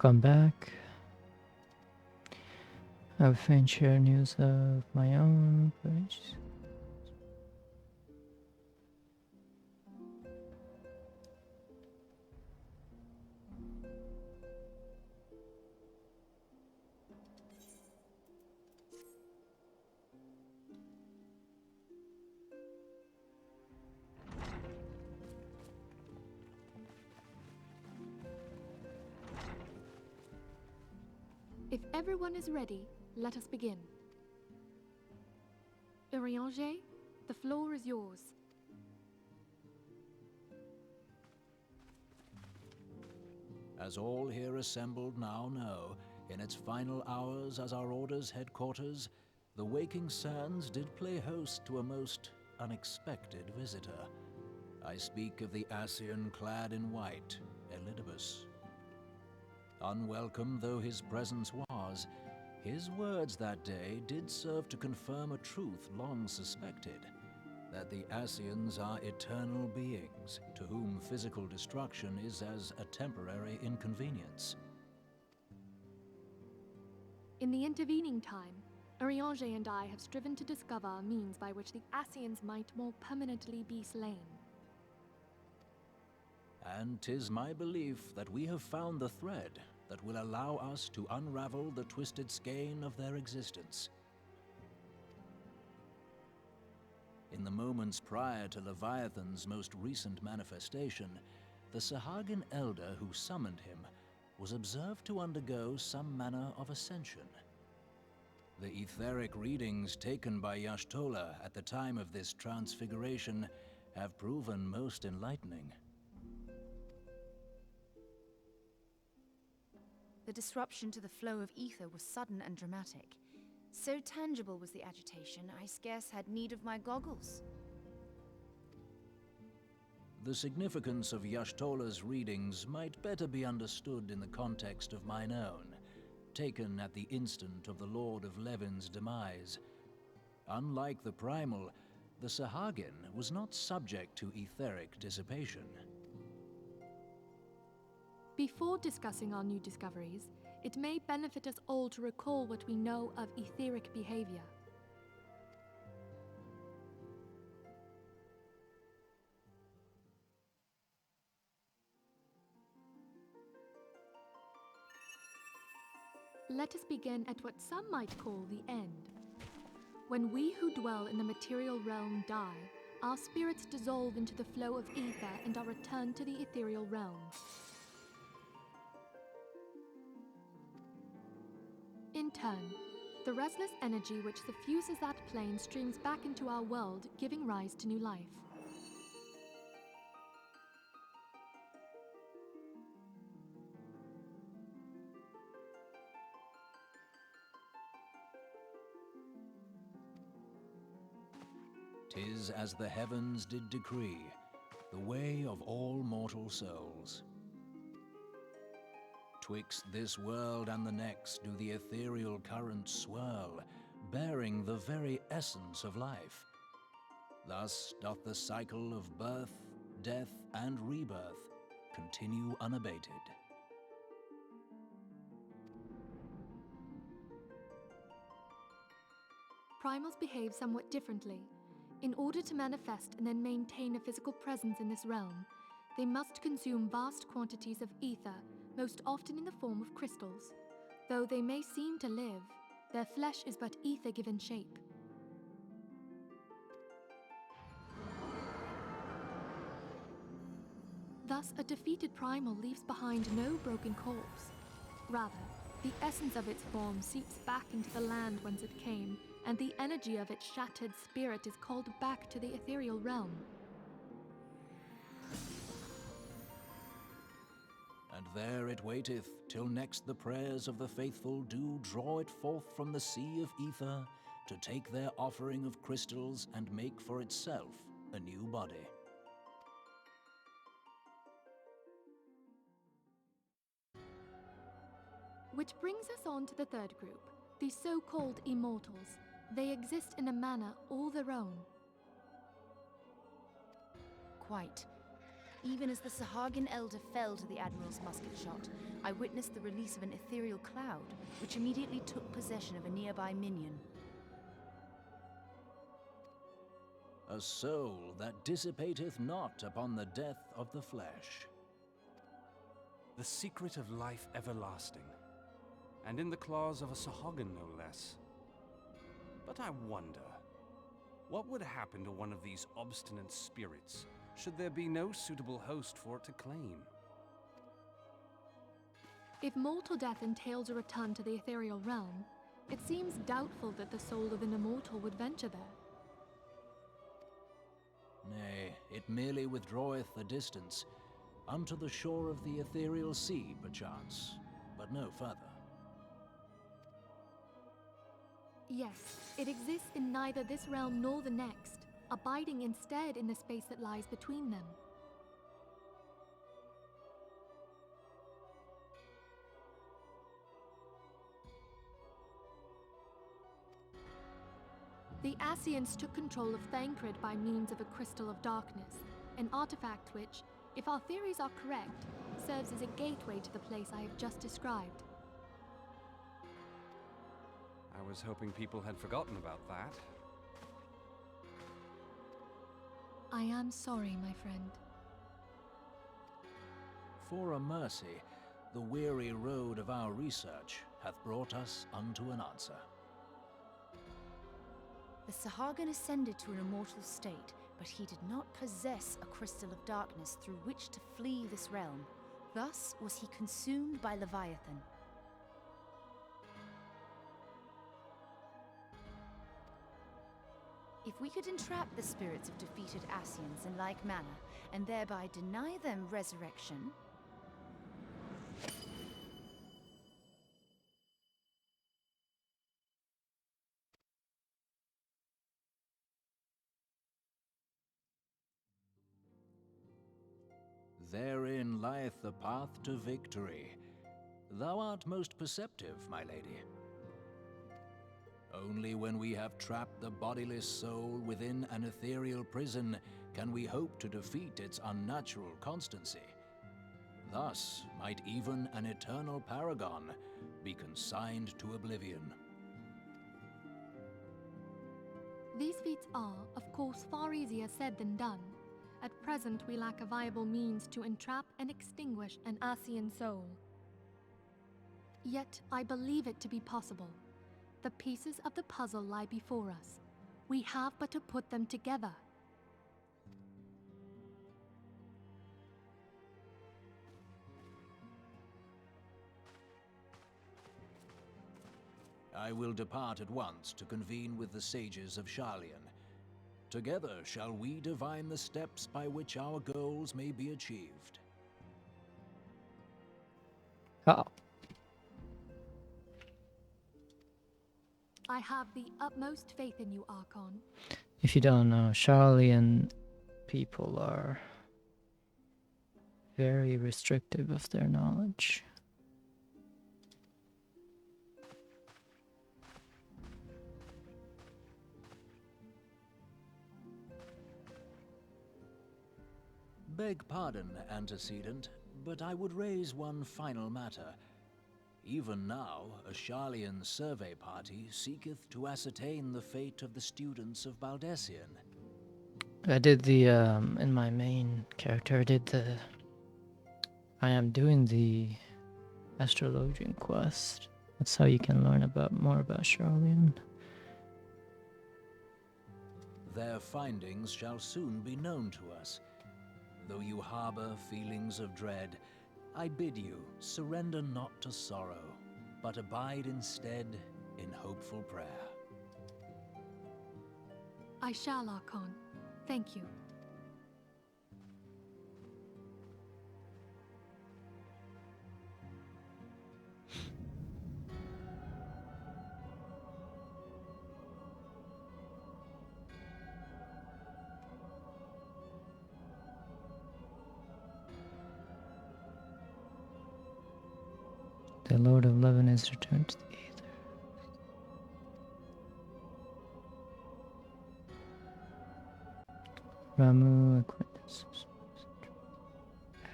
Welcome back. I've been share news of my own page. If everyone is ready, let us begin. Urianger, the floor is yours. As all here assembled now know, in its final hours as our Order's headquarters, the waking sands did play host to a most unexpected visitor. I speak of the Ascian clad in white, Elidibus. Unwelcome though his presence was, his words that day did serve to confirm a truth long suspected, that the Ascians are eternal beings, to whom physical destruction is as a temporary inconvenience. In the intervening time, Urianger and I have striven to discover a means by which the Ascians might more permanently be slain. And 'tis my belief that we have found the thread that will allow us to unravel the twisted skein of their existence. In the moments prior to Leviathan's most recent manifestation, the Sahagin elder who summoned him was observed to undergo some manner of ascension. The etheric readings taken by Y'shtola at the time of this transfiguration have proven most enlightening. The disruption to the flow of ether was sudden and dramatic. So tangible was the agitation, I scarce had need of my goggles. The significance of Y'shtola's readings might better be understood in the context of mine own, taken at the instant of the Lord of Levin's demise. Unlike the Primal, the Sahagin was not subject to etheric dissipation. Before discussing our new discoveries, it may benefit us all to recall what we know of etheric behavior. Let us begin at what some might call the end. When we who dwell in the material realm die, our spirits dissolve into the flow of ether and are returned to the ethereal realm. In turn, the restless energy which suffuses that plane streams back into our world, giving rise to new life. "'Tis as the heavens did decree, the way of all mortal souls. Twixt this world and the next do the ethereal currents swirl, bearing the very essence of life. Thus doth the cycle of birth, death, and rebirth continue unabated." Primals behave somewhat differently. In order to manifest and then maintain a physical presence in this realm, they must consume vast quantities of ether, most often in the form of crystals. Though they may seem to live, their flesh is but ether given shape. Thus, a defeated primal leaves behind no broken corpse. Rather, the essence of its form seeps back into the land whence it came, and the energy of its shattered spirit is called back to the ethereal realm. And there it waiteth, till next the prayers of the faithful do draw it forth from the sea of ether, to take their offering of crystals and make for itself a new body. Which brings us on to the third group, the so-called immortals. They exist in a manner all their own. Quite. Even as the Sahagin Elder fell to the Admiral's musket shot, I witnessed the release of an ethereal cloud, which immediately took possession of a nearby minion. A soul that dissipateth not upon the death of the flesh. The secret of life everlasting, and in the claws of a Sahagin no less. But I wonder, what would happen to one of these obstinate spirits should there be no suitable host for it to claim? If mortal death entails a return to the ethereal realm, it seems doubtful that the soul of an immortal would venture there. Nay, it merely withdraweth a distance, unto the shore of the ethereal sea, perchance, but no further. Yes, it exists in neither this realm nor the next, abiding instead in the space that lies between them. The Ascians took control of Thancred by means of a crystal of darkness, an artifact which, if our theories are correct, serves as a gateway to the place I have just described. I was hoping people had forgotten about that. I am sorry, my friend. For a mercy, the weary road of our research hath brought us unto an answer. The Sahagin ascended to an immortal state, but he did not possess a crystal of darkness through which to flee this realm. Thus was he consumed by Leviathan. If we could entrap the spirits of defeated Ascians in like manner, and thereby deny them resurrection... Therein lieth the path to victory. Thou art most perceptive, my lady. Only when we have trapped the bodiless soul within an ethereal prison can we hope to defeat its unnatural constancy. Thus might even an eternal paragon be consigned to oblivion. These feats are, of course, far easier said than done. At present, we lack a viable means to entrap and extinguish an Ascian soul. Yet, I believe it to be possible. The pieces of the puzzle lie before us. We have but to put them together. I will depart at once to convene with the sages of Sharlayan. Together shall we divine the steps by which our goals may be achieved. Oh, I have the utmost faith in you, Archon. if you don't know, Sharlayan people are very restrictive of their knowledge. Beg pardon, antecedent, but I would raise one final matter. Even now, a Sharlayan survey party seeketh to ascertain the fate of the students of Baldessian. I did the, in my main character, I am doing the astrologian quest. That's how you can learn more about Sharlayan. Their findings shall soon be known to us. Though you harbor feelings of dread, I bid you surrender not to sorrow, but abide instead in hopeful prayer. I shall, Archon. Thank you. The Lord of Levin has returned to the Aether. Ramu acquaintance.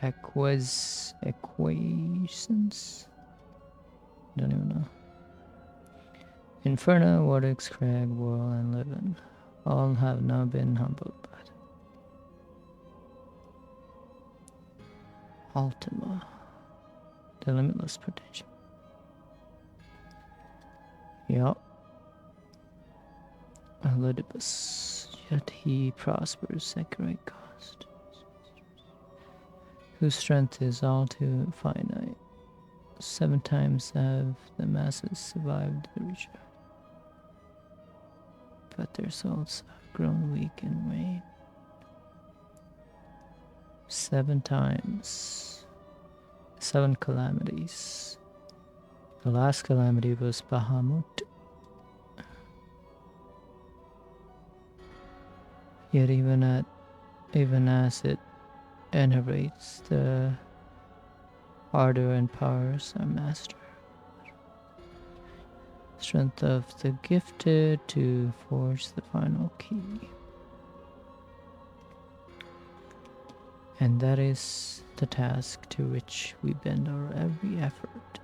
Equations? Don't even know. Inferno, Vortex, Crag, Whirl, and Livin. All have now been humbled by Ultima. The limitless potential. Yup. Elidibus. Yet he prospers at great cost. Whose strength is all too finite. 7 times have the masses survived the return. But their souls have grown weak and vain. 7 times. 7 calamities. The last calamity was Bahamut. Yet even as it enervates, the ardor and powers are master. Strength of the gifted to forge the final key. And that is the task to which we bend our every effort.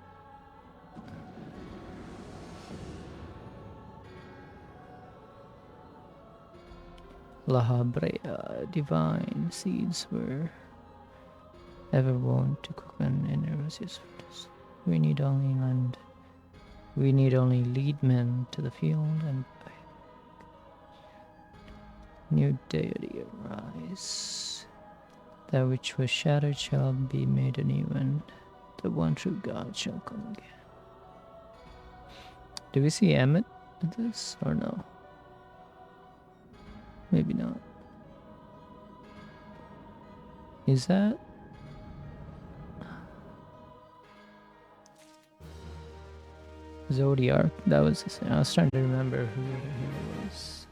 La Habrea, divine seeds were ever wont to cook an erosive furnace. We need only lead men to the field and new deity arise. That which was shattered shall be made anew, and the one true God shall come again. Do we see Emmet in this or no? Maybe not. Is that? Zodiac? That was his name. I was trying to remember who he was.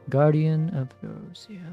Guardian of Erosia.